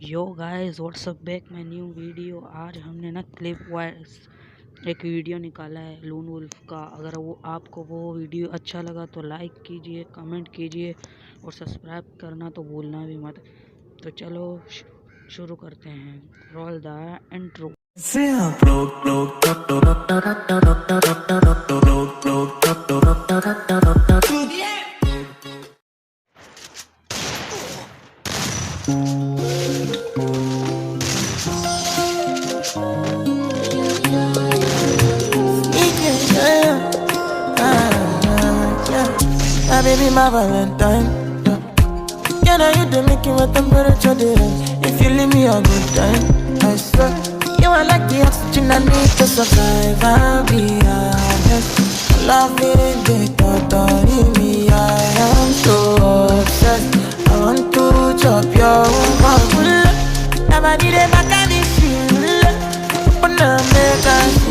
Yo guys what's up back my new video. आज हमने ना क्लिप वाइज एक वीडियो निकाला है लून वुल्फ का। अगर वो आपको वो वीडियो अच्छा लगा तो लाइक कीजिए, कमेंट कीजिए और सब्सक्राइब करना तो भूलना भी मत। तो चलो शुरू करते हैं। Roll the intro. Baby, my Valentine. Yeah, now you do make it with temperature difference. If you leave me a good time, I swear. You are like the oxygen I need to survive. I'll be honest. Love it, they totally me. I am so obsessed. I want to chop your heart. Never did it back at this. But now make us